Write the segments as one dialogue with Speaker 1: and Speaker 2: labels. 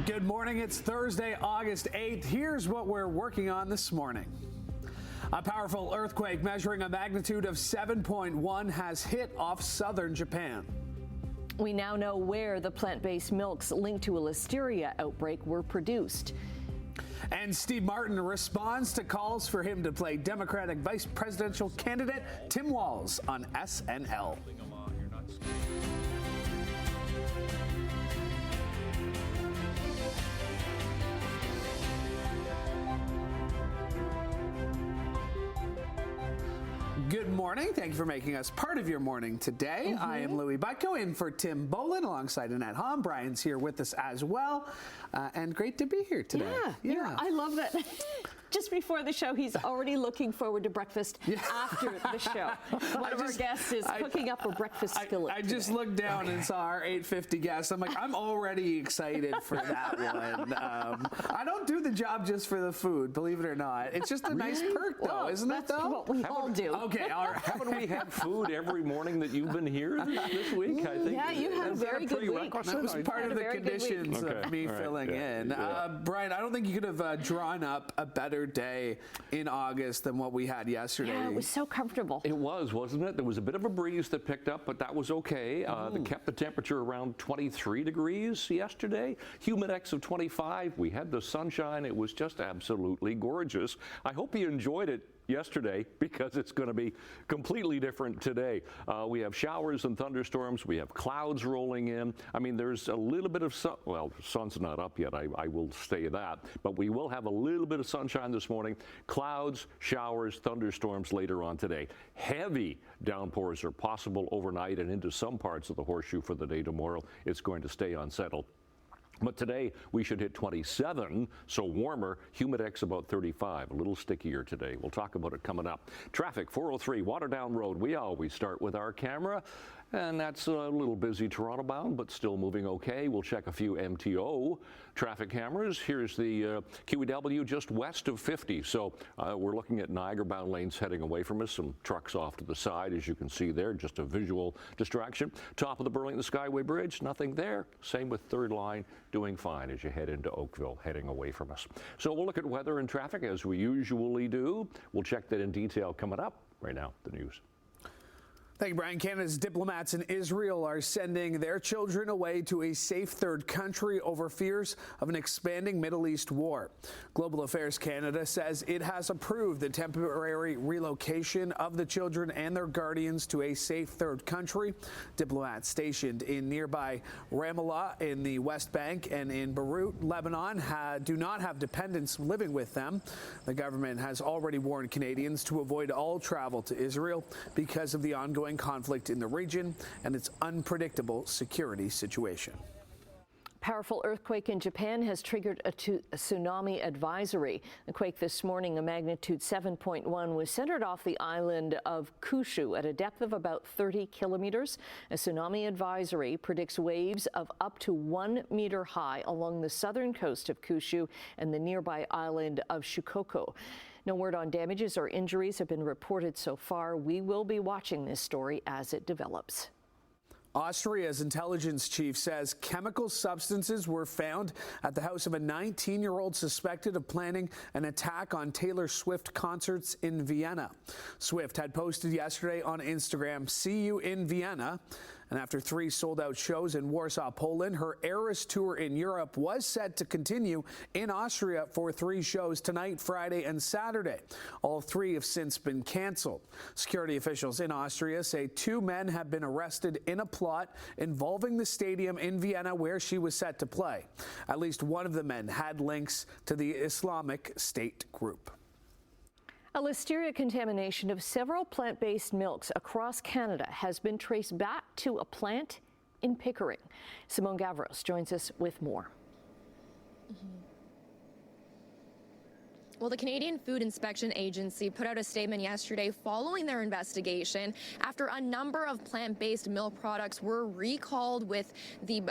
Speaker 1: Good morning. It's Thursday, August 8th. Here's what we're working on this morning. A powerful earthquake measuring a magnitude of 7.1 has hit off southern Japan.
Speaker 2: We now know where the plant-based milks linked to a listeria outbreak were produced.
Speaker 1: And Steve Martin responds to calls for him to play Democratic vice presidential candidate Tim Walz on SNL. Good morning. Thank you for making us part of your morning today. I am Louis Butko in for Tim Bolin alongside Annette Hom. Brian's here with us as well. And great to be here today.
Speaker 2: Yeah. I love that. Just before the show, he's already looking forward to breakfast after the show. One of our guests is cooking up a breakfast skillet.
Speaker 1: I just looked down and saw our 8:50 guest. I'm like, I'm already excited for that one. I don't do the job just for the food, believe it or not. It's just a nice perk, though, isn't it, though?
Speaker 2: That's what we all do.
Speaker 1: Okay, all right.
Speaker 3: Haven't we had food every morning that you've been here this week? I think.
Speaker 2: Yeah, you had a very good week.
Speaker 1: That was part of the conditions of me filling in. Brian, I don't think you could have drawn up a better day in August than what we had yesterday.
Speaker 2: Yeah, it was so comfortable.
Speaker 3: It was, wasn't it? There was a bit of a breeze that picked up, but that was okay. That kept the temperature around 23 degrees yesterday. Humidex of 25. We had the sunshine. It was just absolutely gorgeous. I hope you enjoyed it yesterday, because it's going to be completely different today. We have showers and thunderstorms. We have clouds rolling in. I mean, there's a little bit of sun. Well, the sun's not up yet. I will say that. But we will have a little bit of sunshine this morning. Clouds, showers, thunderstorms later on today. Heavy downpours are possible overnight and into some parts of the horseshoe for the day tomorrow. It's going to stay unsettled. But today we should hit 27, so warmer. Humidex about 35, a little stickier today. We'll talk about it coming up. Traffic 403 Waterdown Road. We always start with our camera, and that's a little busy Toronto bound, but still moving okay. We'll check a few MTO traffic cameras. Here's the QEW just west of 50. So we're looking at Niagara bound lanes heading away from us. Some trucks off to the side, as you can see there, just a visual distraction. Top of the Burlington Skyway Bridge, nothing there. Same with third line, doing fine as you head into Oakville, heading away from us. So we'll look at weather and traffic as we usually do. We'll check that in detail coming up. Right now, the news.
Speaker 1: Thank you, Brian. Canada's diplomats in Israel are sending their children away to a safe third country over fears of an expanding Middle East war. Global Affairs Canada says it has approved the temporary relocation of the children and their guardians to a safe third country. Diplomats stationed in nearby Ramallah in the West Bank and in Beirut, Lebanon, do not have dependents living with them. The government has already warned Canadians to avoid all travel to Israel because of the ongoing conflict in the region and its unpredictable security situation.
Speaker 2: Powerful earthquake in Japan has triggered a tsunami advisory. The quake this morning, a magnitude 7.1, was centered off the island of Kyushu at a depth of about 30 kilometers. A tsunami advisory predicts waves of up to 1 meter high along the southern coast of Kyushu and the nearby island of Shikoku. No word on damages or injuries have been reported so far. We will be watching this story as it develops.
Speaker 1: Austria's intelligence chief says chemical substances were found at the house of a 19-year-old suspected of planning an attack on Taylor Swift concerts in Vienna. Swift had posted yesterday on Instagram, "See you in Vienna." And after 3 sold-out shows in Warsaw, Poland, her Eras tour in Europe was set to continue in Austria for 3 shows tonight, Friday, and Saturday. All 3 have since been canceled. Security officials in Austria say 2 men have been arrested in a plot involving the stadium in Vienna where she was set to play. At least one of the men had links to the Islamic State group.
Speaker 2: A listeria contamination of several plant-based milks across Canada has been traced back to a plant in Pickering. Simone Gavros joins us with more.
Speaker 4: Well, the Canadian Food Inspection Agency put out a statement yesterday following their investigation after a number of plant-based milk products were recalled with the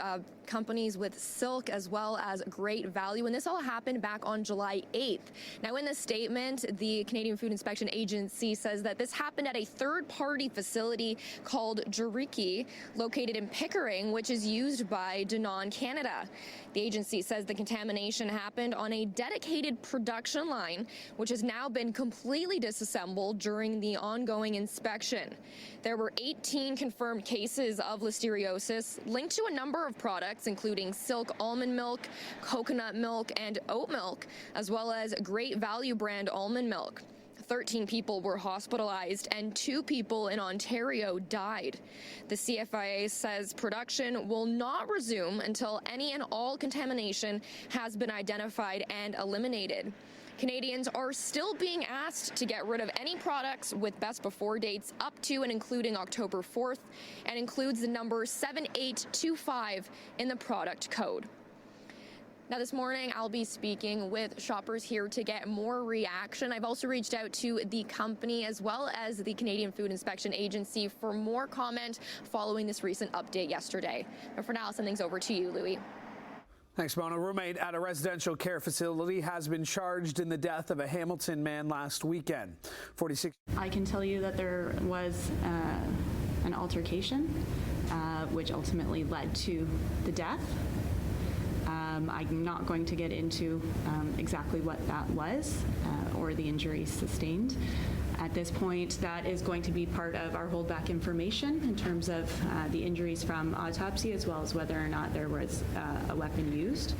Speaker 4: companies with Silk as well as Great Value, and this all happened back on July 8th. Now, in the statement, the Canadian Food Inspection Agency says that this happened at a third-party facility called Juriki, located in Pickering, which is used by Danone Canada. The agency says the contamination happened on a dedicated production line, which has now been completely disassembled during the ongoing inspection. There were 18 confirmed cases of listeriosis linked to a number of products, including Silk almond milk, coconut milk, and oat milk, as well as Great Value brand almond milk. 13 people were hospitalized and 2 people in Ontario died. The CFIA says production will not resume until any and all contamination has been identified and eliminated. Canadians are still being asked to get rid of any products with best before dates up to and including October 4th, and includes the number 7825 in the product code. Now, this morning, I'll be speaking with shoppers here to get more reaction. I've also reached out to the company as well as the Canadian Food Inspection Agency for more comment following this recent update yesterday. But for now, I'll send things over to you, Louis.
Speaker 1: Thanks, Mona. A roommate at a residential care facility has been charged in the death of a Hamilton man last weekend. 46.
Speaker 5: I can tell you that there was an altercation, which ultimately led to the death. I'm not going to get into exactly what that was or the injuries sustained. At this point, that is going to be part of our holdback information in terms of the injuries from autopsy, as well as whether or not there was a weapon used.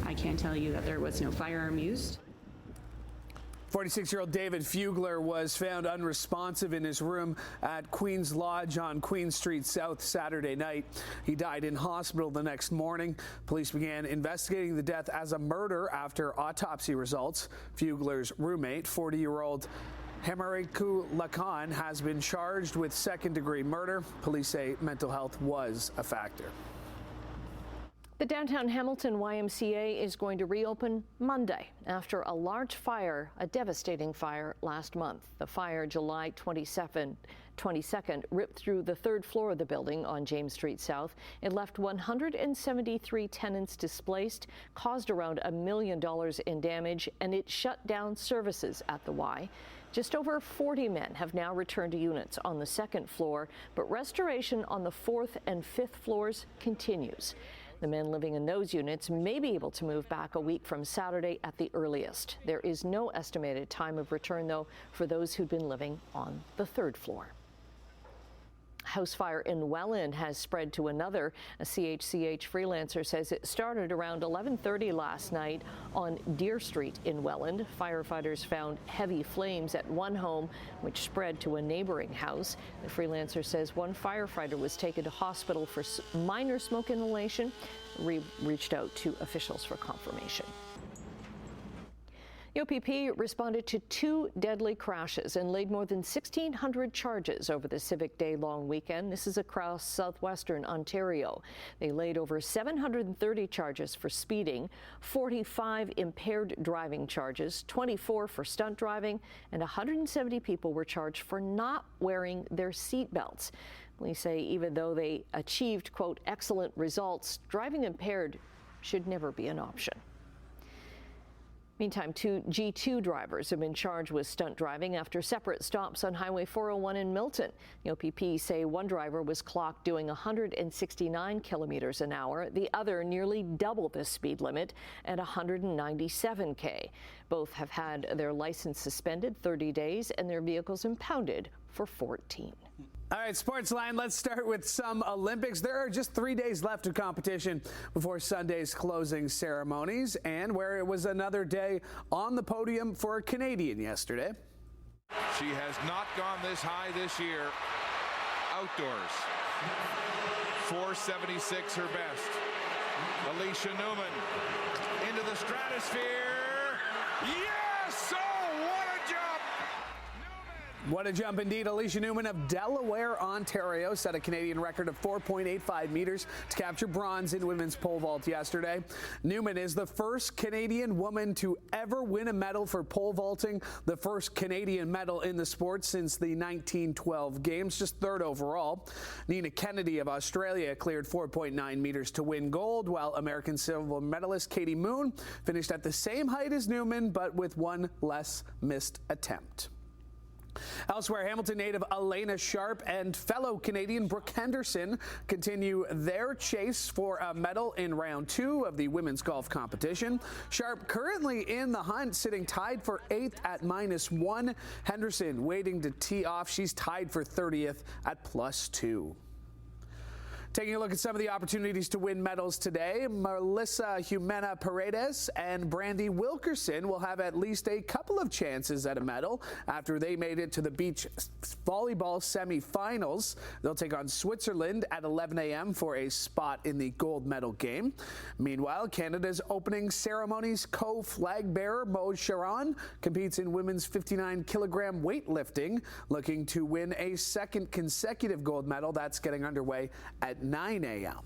Speaker 5: I can tell you that there was no firearm used.
Speaker 1: 46-year-old David Fugler was found unresponsive in his room at Queen's Lodge on Queen Street South Saturday night. He died in hospital the next morning. Police began investigating the death as a murder after autopsy results. Fugler's roommate, 40-year-old Hamariku Lakan, has been charged with second-degree murder. Police say mental health was a factor.
Speaker 2: The downtown Hamilton YMCA is going to reopen Monday after a large fire, a devastating fire last month. The fire, July 22nd, ripped through the third floor of the building on James Street South. It left 173 tenants displaced, caused around $1 million in damage, and it shut down services at the Y. Just over 40 men have now returned to units on the second floor, but restoration on the fourth and fifth floors continues. The men living in those units may be able to move back a week from Saturday at the earliest. There is no estimated time of return, though, for those who'd been living on the third floor. House fire in Welland has spread to another. A CHCH freelancer says it started around 11:30 last night on Deer Street in Welland. Firefighters found heavy flames at one home, which spread to a neighboring house. The freelancer says one firefighter was taken to hospital for minor smoke inhalation. We reached out to officials for confirmation. The OPP responded to 2 deadly crashes and laid more than 1,600 charges over the Civic Day long weekend. This is across southwestern Ontario. They laid over 730 charges for speeding, 45 impaired driving charges, 24 for stunt driving, and 170 people were charged for not wearing their seat belts. Police say even though they achieved, quote, excellent results, driving impaired should never be an option. Meantime, 2 G2 drivers have been charged with stunt driving after separate stops on Highway 401 in Milton. The OPP say one driver was clocked doing 169 kilometers an hour. The other nearly double the speed limit at 197 km. Both have had their license suspended 30 days and their vehicles impounded for 14.
Speaker 1: All right, Sportsline, let's start with some Olympics. There are just 3 days left of competition before Sunday's closing ceremonies, and where it was another day on the podium for a Canadian yesterday.
Speaker 6: She has not gone this high this year outdoors. 476 her best. Alicia Newman into the stratosphere. Yes! Oh, what a jump!
Speaker 1: What a jump indeed. Alicia Newman of Delaware, Ontario set a Canadian record of 4.85 meters to capture bronze in women's pole vault yesterday. Newman is the first Canadian woman to ever win a medal for pole vaulting, the first Canadian medal in the sport since the 1912 games, just third overall. Nina Kennedy of Australia cleared 4.9 meters to win gold, while American silver medalist Katie Moon finished at the same height as Newman, but with one less missed attempt. Elsewhere, Hamilton native Elena Sharp and fellow Canadian Brooke Henderson continue their chase for a medal in round 2 of the women's golf competition. Sharp currently in the hunt, sitting tied for 8th at -1. Henderson waiting to tee off. She's tied for 30th at +2. Taking a look at some of the opportunities to win medals today, Melissa Jimena Paredes and Brandy Wilkerson will have at least a couple of chances at a medal after they made it to the beach volleyball semifinals. They'll take on Switzerland at 11 a.m. for a spot in the gold medal game. Meanwhile, Canada's opening ceremony's co-flag bearer Mo Sharon competes in women's 59-kilogram weightlifting, looking to win a second consecutive gold medal. That's getting underway at 9 a.m.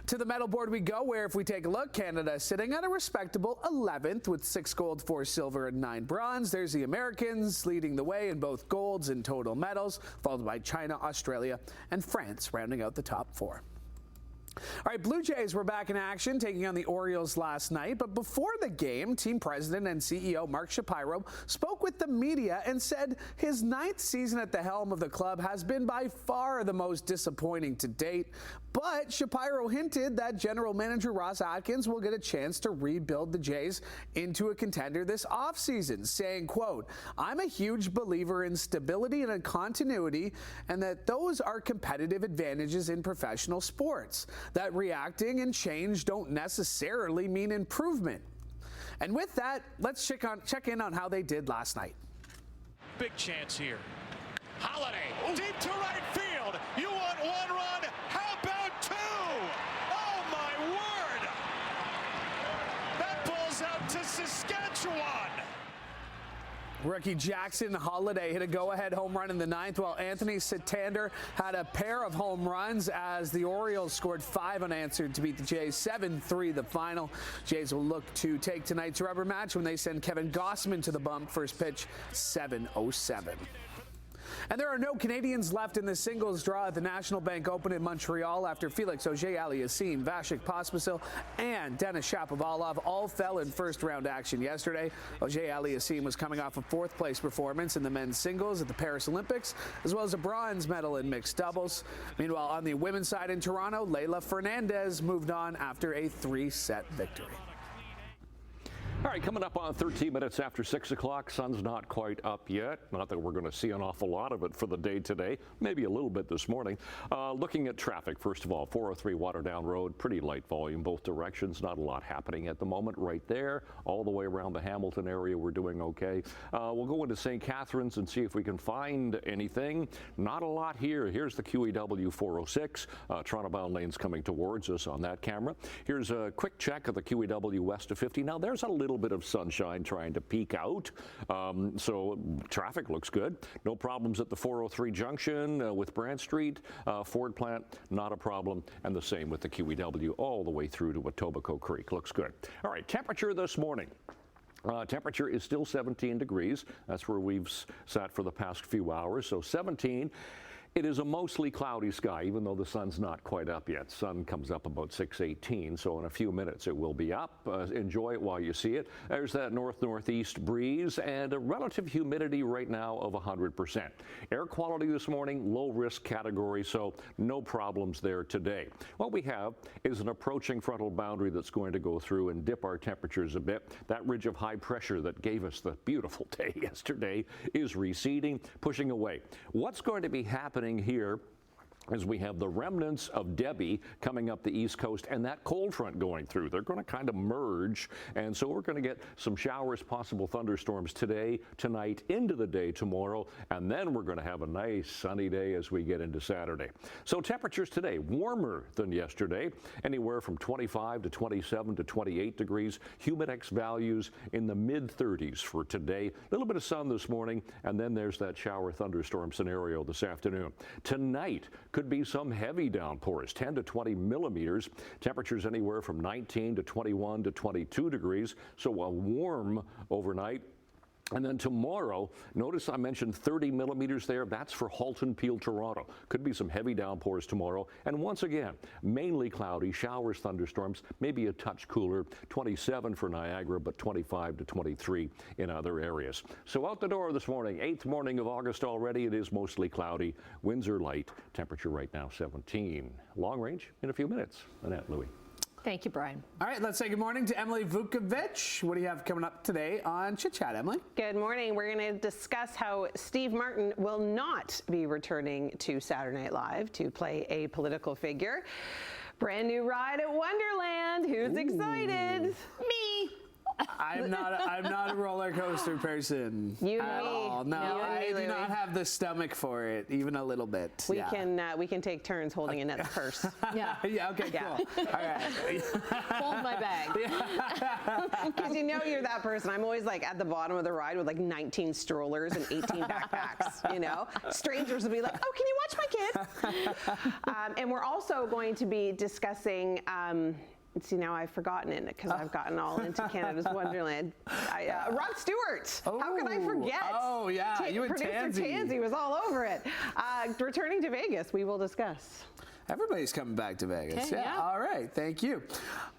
Speaker 1: To the medal board we go, where if we take a look, Canada is sitting at a respectable 11th with 6 gold, 4 silver, and 9 bronze. There's the Americans leading the way in both golds and total medals, followed by China, Australia, and France rounding out the top 4. All right, Blue Jays were back in action, taking on the Orioles last night. But before the game, team president and CEO Mark Shapiro spoke with the media and said his 9th season at the helm of the club has been by far the most disappointing to date. But Shapiro hinted that general manager Ross Atkins will get a chance to rebuild the Jays into a contender this offseason, saying, quote, "I'm a huge believer in stability and in continuity, and that those are competitive advantages in professional sports. That reacting and change don't necessarily mean improvement." And with that, let's check in on how they did last night.
Speaker 6: Big chance here. Holiday, deep to right field. You want 1 run? How about 2? Oh, my word! That ball's out to Saskatchewan.
Speaker 1: Rookie Jackson Holiday hit a go-ahead home run in the 9th, while Anthony Sitander had a pair of home runs as the Orioles scored 5 unanswered to beat the Jays 7-3 the final. Jays will look to take tonight's rubber match when they send Kevin Gossman to the bump. First pitch, 7:07. And there are no Canadians left in the singles draw at the National Bank Open in Montreal after Felix Auger-Aliassime, Vasek Pospisil, and Denis Shapovalov all fell in first-round action yesterday. Auger-Aliassime was coming off a 4th-place performance in the men's singles at the Paris Olympics, as well as a bronze medal in mixed doubles. Meanwhile, on the women's side in Toronto, Leylah Fernandez moved on after a 3-set victory.
Speaker 3: All right, coming up on 13 minutes after 6 o'clock. Sun's not quite up yet. Not that we're going to see an awful lot of it for the day today. Maybe a little bit this morning. Looking at traffic, first of all, 403 Waterdown Road, pretty light volume both directions. Not a lot happening at the moment right there. All the way around the Hamilton area, we're doing okay. We'll go into St. Catharines and see if we can find anything. Not a lot here. Here's the QEW 406. Toronto-bound lanes coming towards us on that camera. Here's a quick check of the QEW west of 50. Now, there's a little bit of sunshine trying to peek out, so traffic looks good. No problems at the 403 junction with Brant Street. Ford plant, not a problem, and the same with the QEW all the way through to Etobicoke Creek. Looks good. All right, temperature this morning. Temperature is still 17 degrees. That's where we've sat for the past few hours, so 17. It is a mostly cloudy sky, even though the sun's not quite up yet. Sun comes up about 6:18, so in a few minutes it will be up. Enjoy it while you see it. There's that north-northeast breeze and a relative humidity right now of 100%. Air quality this morning, low risk category, so no problems there today. What we have is an approaching frontal boundary that's going to go through and dip our temperatures a bit. That ridge of high pressure that gave us the beautiful day yesterday is receding, pushing away. What's going to be happening here as we have the remnants of Debbie coming up the east coast and that cold front going through. They're going to kind of merge, and so we're going to get some showers, possible thunderstorms today, tonight, into the day tomorrow, and then we're going to have a nice sunny day as we get into Saturday. So temperatures today warmer than yesterday, anywhere from 25 to 27 to 28 degrees. Humidex values in the mid-30s for today. A little bit of sun this morning, and then there's that shower thunderstorm scenario this afternoon. Tonight could be some heavy downpours, 10 to 20 millimeters. Temperatures anywhere from 19 to 21 to 22 degrees, so a warm overnight. And then tomorrow, notice I mentioned 30 millimeters there. That's for Halton, Peel, Toronto. Could be some heavy downpours tomorrow. And once again, mainly cloudy, showers, thunderstorms, maybe a touch cooler. 27 for Niagara, but 25 to 23 in other areas. So out the door this morning, 8th morning of August already. It is mostly cloudy. Winds are light. Temperature right now 17. Long range in a few minutes. Annette, Louis.
Speaker 2: Thank you, Brian.
Speaker 1: All right, let's say good morning to Emily Vukovic. What do you have coming up today on Chit Chat, Emily?
Speaker 7: Good morning. We're going to discuss how Steve Martin will not be returning to Saturday Night Live to play a political figure. Brand new ride at Wonderland. Who's excited? Me.
Speaker 1: I'm not a roller coaster person at all. No, I do not have the stomach for it, even a little bit.
Speaker 7: We can take turns holding Annette's purse.
Speaker 1: Yeah. Okay. Cool. All right.
Speaker 2: Hold my bag.
Speaker 7: Because you know you're that person. I'm always like at the bottom of the ride with like 19 strollers and 18 backpacks. You know, strangers will be like, "Oh, can you watch my kid?" And we're also going to be discussing. See, now I've forgotten it because I've gotten all into Canada's Wonderland. Rod Stewart. How could I forget?
Speaker 1: Oh, yeah. You and
Speaker 7: Producer Tansy was all over it. Returning to Vegas, we will discuss.
Speaker 1: Everybody's coming back to Vegas.
Speaker 2: Okay, yeah.
Speaker 1: All right. Thank you.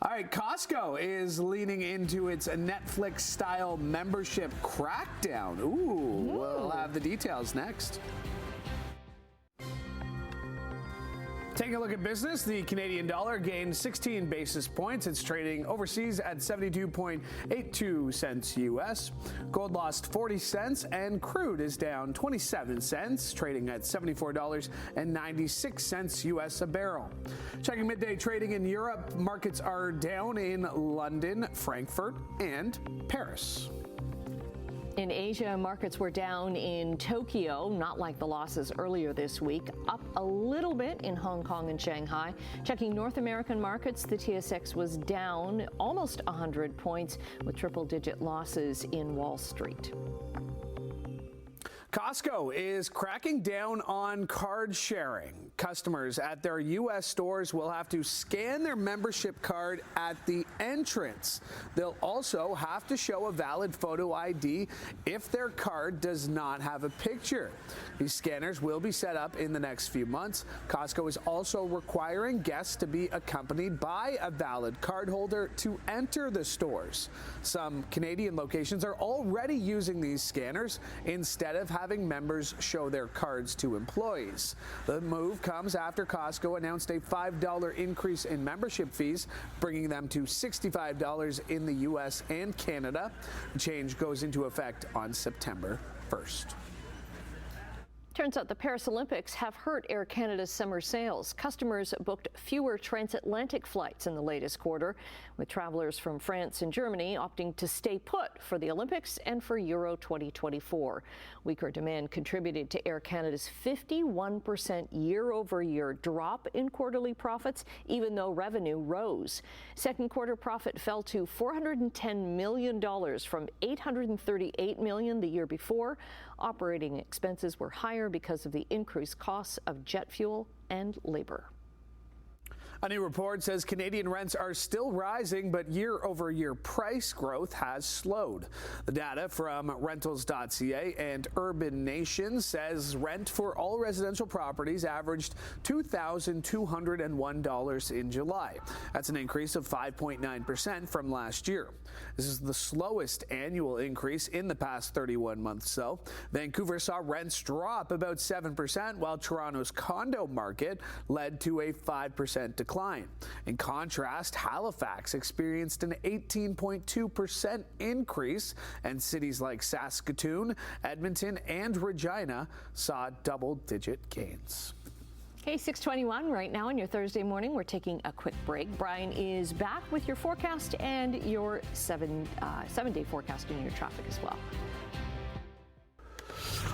Speaker 1: All right. Costco is leaning into its Netflix-style membership crackdown. Ooh. We'll have the details next. Taking a look at business, the Canadian dollar gained 16 basis points. It's trading overseas at 72.82 cents U.S. Gold lost 40 cents, and crude is down 27 cents, trading at $74.96 U.S. a barrel. Checking midday trading in Europe, markets are down in London, Frankfurt, and Paris.
Speaker 2: In Asia, markets were down in Tokyo, not like the losses earlier this week, up a little bit in Hong Kong and Shanghai. Checking North American markets, the TSX was down almost 100 points with triple-digit losses in Wall Street.
Speaker 1: Costco is cracking down on card sharing. Customers at their U.S. stores will have to scan their membership card at the entrance. They'll also have to show a valid photo ID if their card does not have a picture. These scanners will be set up in the next few months. Costco is also requiring guests to be accompanied by a valid cardholder to enter the stores. Some Canadian locations are already using these scanners instead of having members show their cards to employees. The move comes after Costco announced a $5 increase in membership fees, bringing them to $65 in the U.S. and Canada. The change goes into effect on September 1st.
Speaker 2: Turns out the Paris Olympics have hurt Air Canada's summer sales. Customers booked fewer transatlantic flights in the latest quarter, with travelers from France and Germany opting to stay put for the Olympics and for Euro 2024. Weaker demand contributed to Air Canada's 51% year-over-year drop in quarterly profits, even though revenue rose. Second quarter profit fell to $410 million from $838 million the year before. Operating expenses were higher because of the increased costs of jet fuel and labor.
Speaker 1: A new report says Canadian rents are still rising, but year-over-year price growth has slowed. The data from Rentals.ca and Urban Nation says rent for all residential properties averaged $2,201 in July. That's an increase of 5.9% from last year. This is the slowest annual increase in the past 31 months, though. Vancouver saw rents drop about 7%, while Toronto's condo market led to a 5% decline. In contrast, Halifax experienced an 18.2% increase, and cities like Saskatoon, Edmonton, and Regina saw double-digit gains.
Speaker 2: Okay, 6:21 right now on your Thursday morning. We're taking a quick break. Brian is back with your forecast and your seven-day forecast and your traffic as well.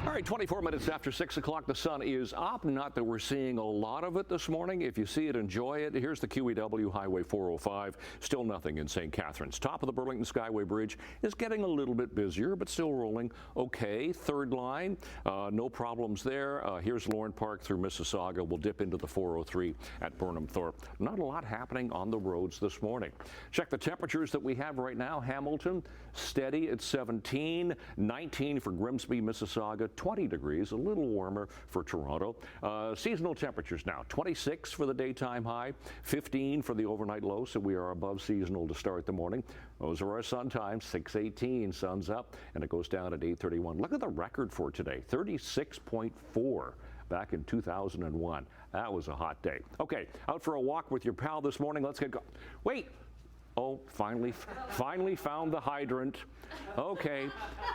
Speaker 3: All right, 24 minutes after 6 o'clock, the sun is up. Not that we're seeing a lot of it this morning. If you see it, enjoy it. Here's the QEW Highway 405. Still nothing in St. Catharines. Top of the Burlington Skyway Bridge is getting a little bit busier, but still rolling okay. Third line, no problems there. Here's Lorne Park through Mississauga. We'll dip into the 403 at Burnham Thorpe. Not a lot happening on the roads this morning. Check the temperatures that we have right now. Hamilton, steady at 17, 19 for Grimsby, Mississauga, 20 degrees, a little warmer for Toronto. Seasonal temperatures now, 26 for the daytime high, 15 for the overnight low, so we are above seasonal to start the morning. Those are our sun times, 6:18, sun's up, and it goes down at 8:31. Look at the record for today, 36.4. Back in 2001. That was a hot day. Okay, out for a walk with your pal this morning. Let's get going. Wait. Oh, finally found the hydrant. Okay,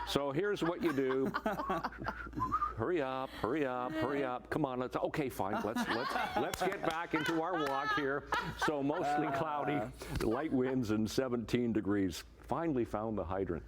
Speaker 3: so here's what you do. Hurry up. Come on, okay, fine. Let's get back into our walk here. So mostly cloudy, light winds and 17 degrees. Finally found the hydrant.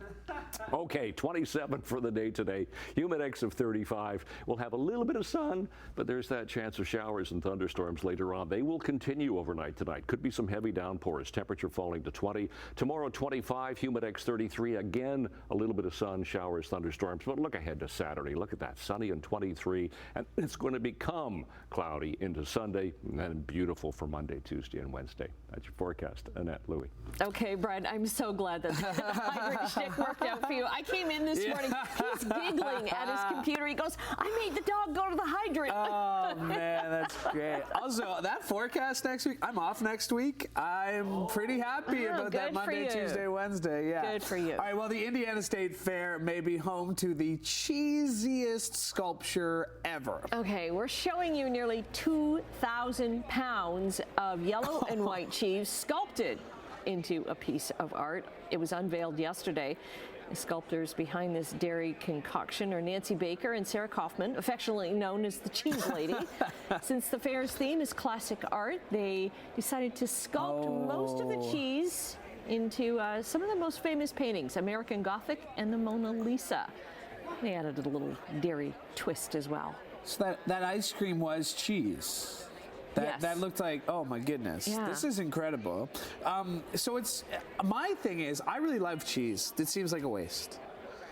Speaker 3: Okay, 27 for the day today. Humidex of 35. We'll have a little bit of sun, but there's that chance of showers and thunderstorms later on. They will continue overnight tonight. Could be some heavy downpours. Temperature falling to 20. Tomorrow 25, Humidex 33. Again, a little bit of sun, showers, thunderstorms. But look ahead to Saturday. Look at that, sunny and 23. And it's going to become cloudy into Sunday and then beautiful for Monday, Tuesday, and Wednesday. That's your forecast. Annette Louie.
Speaker 2: Okay, Brian, I'm so glad that the hydrant shtick worked out for you. I came in this morning, he's giggling at his computer. He goes, I made the dog go to the hydrant.
Speaker 1: Oh, man, that's great. Also, that forecast next week, I'm off next week. I'm pretty happy about that Monday, Tuesday, Wednesday. Yeah.
Speaker 2: Good for you.
Speaker 1: All right, well, the Indiana State Fair may be home to the cheesiest sculpture ever.
Speaker 2: Okay, we're showing you nearly 2,000 pounds of yellow and white cheese sculpted into a piece of art. It was unveiled yesterday. The sculptors behind this dairy concoction are Nancy Baker and Sarah Kaufman, affectionately known as the Cheese Lady. Since the fair's theme is classic art, they decided to sculpt most of the cheese into some of the most famous paintings, American Gothic and the Mona Lisa. They added a little dairy twist as well.
Speaker 1: So that ice cream was cheese. That looked like, oh my goodness, this is incredible. So it's, my thing is, I really love cheese. It seems like a waste.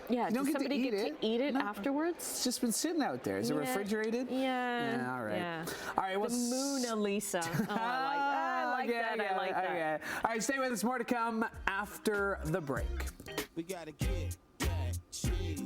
Speaker 2: Yeah, does somebody get to eat it afterwards?
Speaker 1: It's just been sitting out there. Is it refrigerated?
Speaker 2: Yeah.
Speaker 1: All right.
Speaker 2: Yeah.
Speaker 1: All right. Well,
Speaker 2: the Mona Lisa. Oh, I like that. I like that.
Speaker 1: Okay. All right, stay with us. More to come after the break.
Speaker 8: We gotta get that cheese.